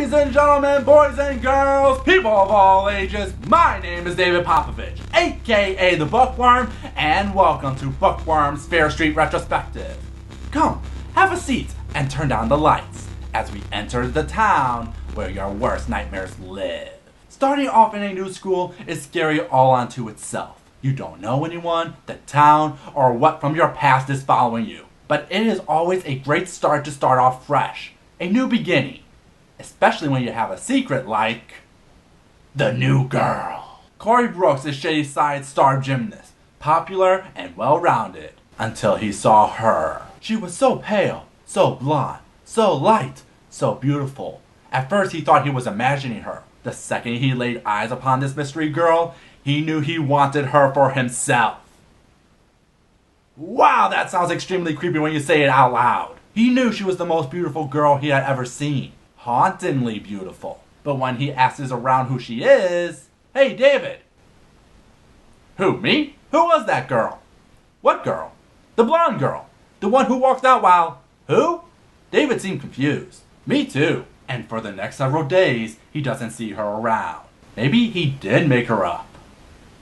Ladies and gentlemen, boys and girls, people of all ages, my name is David Popovich, aka the Bookworm, and welcome to Bookworms Fair Street Retrospective. Come, have a seat and turn down the lights as we enter the town where your worst nightmares live. Starting off in a new school is scary all unto itself. You don't know anyone, the town, or what from your past is following you. But it is always a great start to start off fresh. A new beginning. Especially when you have a secret like the new girl. Corey Brooks is Shady Side star gymnast, popular and well-rounded, until he saw her. She was so pale, so blonde, so light, so beautiful. At first he thought he was imagining her. The second he laid eyes upon this mystery girl, he knew he wanted her for himself. Wow, that sounds extremely creepy when you say it out loud. He knew she was the most beautiful girl he had ever seen. Hauntingly beautiful. But when he asks around who she is, hey David. Who, me? Who was that girl? What girl? The blonde girl. The one who walked out while... Who? David seemed confused. Me too. And for the next several days, he doesn't see her around. Maybe he did make her up.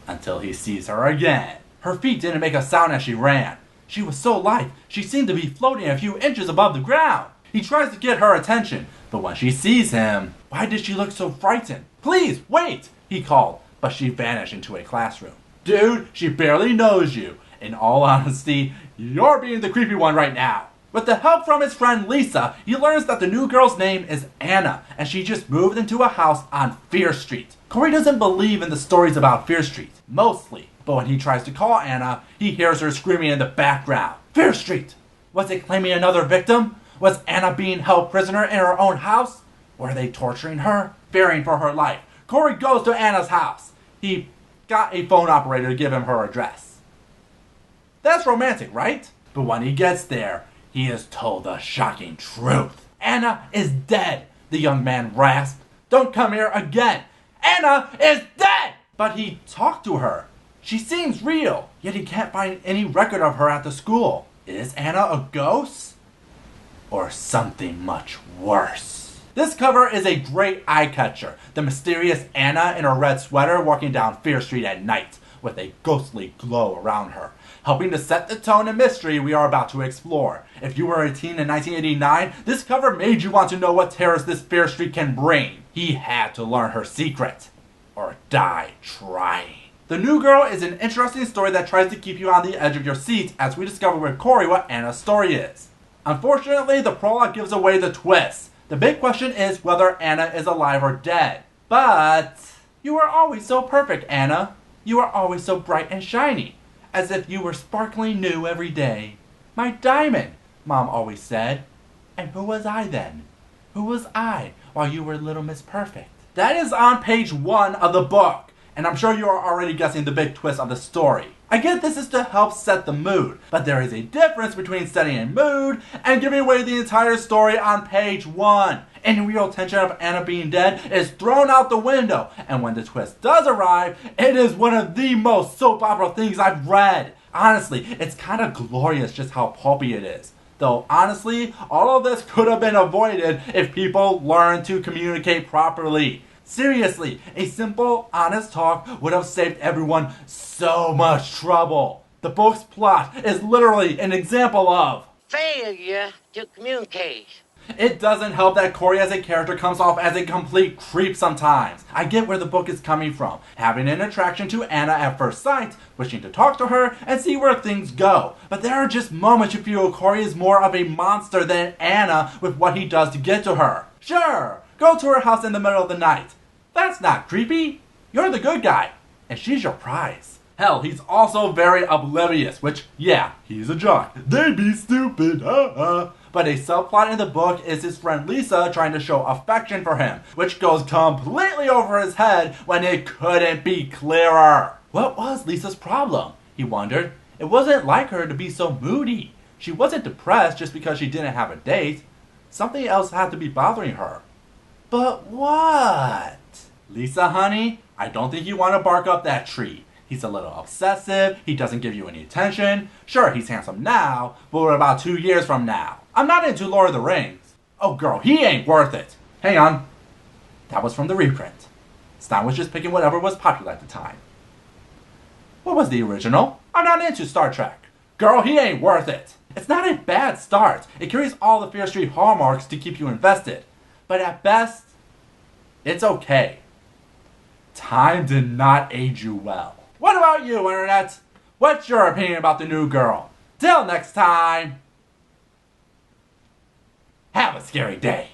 Until he sees her again. Her feet didn't make a sound as she ran. She was so light, she seemed to be floating a few inches above the ground. He tries to get her attention, but when she sees him, why did she look so frightened? Please, wait, he called, but she vanished into a classroom. Dude, she barely knows you. In all honesty, you're being the creepy one right now. With the help from his friend Lisa, he learns that the new girl's name is Anna, and she just moved into a house on Fear Street. Corey doesn't believe in the stories about Fear Street, mostly. But when he tries to call Anna, he hears her screaming in the background. Fear Street! Was it claiming another victim? Was Anna being held prisoner in her own house? Were they torturing her? Fearing for her life, Corey goes to Anna's house. He got a phone operator to give him her address. That's romantic, right? But when he gets there, he is told the shocking truth. Anna is dead, the young man rasped. Don't come here again. Anna is dead! But he talked to her. She seems real, yet he can't find any record of her at the school. Is Anna a ghost? Or something much worse? This cover is a great eye-catcher. The mysterious Anna in a red sweater walking down Fear Street at night, with a ghostly glow around her, helping to set the tone and mystery we are about to explore. If you were a teen in 1989, this cover made you want to know what terrors this Fear Street can bring. He had to learn her secret, or die trying. The New Girl is an interesting story that tries to keep you on the edge of your seat as we discover with Corey what Anna's story is. Unfortunately, the prologue gives away the twist. The big question is whether Anna is alive or dead. But you were always so perfect, Anna. You were always so bright and shiny, as if you were sparkling new every day. My diamond, Mom always said. And who was I then? Who was I while you were Little Miss Perfect? That is on page 1 of the book. And I'm sure you are already guessing the big twist of the story. I get this is to help set the mood, but there is a difference between setting a mood and giving away the entire story on page 1. Any real tension of Anna being dead is thrown out the window, and when the twist does arrive, it is one of the most soap opera things I've read. Honestly, it's kind of glorious just how pulpy it is. Though honestly, all of this could have been avoided if people learned to communicate properly. Seriously, a simple, honest talk would have saved everyone so much trouble. The book's plot is literally an example of failure to communicate. It doesn't help that Corey as a character comes off as a complete creep sometimes. I get where the book is coming from, having an attraction to Anna at first sight, wishing to talk to her and see where things go. But there are just moments you feel Corey is more of a monster than Anna with what he does to get to her. Sure, go to her house in the middle of the night. That's not creepy. You're the good guy, and she's your prize. Hell, he's also very oblivious, which, yeah, he's a jock. They be stupid, But a subplot in the book is his friend Lisa trying to show affection for him, which goes completely over his head when it couldn't be clearer. What was Lisa's problem? He wondered. It wasn't like her to be so moody. She wasn't depressed just because she didn't have a date. Something else had to be bothering her. But what? Lisa, honey, I don't think you want to bark up that tree. He's a little obsessive, he doesn't give you any attention. Sure, he's handsome now, but what about 2 years from now? I'm not into Lord of the Rings. Oh girl, he ain't worth it. Hang on. That was from the reprint. Stein was just picking whatever was popular at the time. What was the original? I'm not into Star Trek. Girl, he ain't worth it. It's not a bad start. It carries all the Fear Street hallmarks to keep you invested. But at best, it's okay. Time did not age you well. What about you, Internet? What's your opinion about the new girl? Till next time, have a scary day.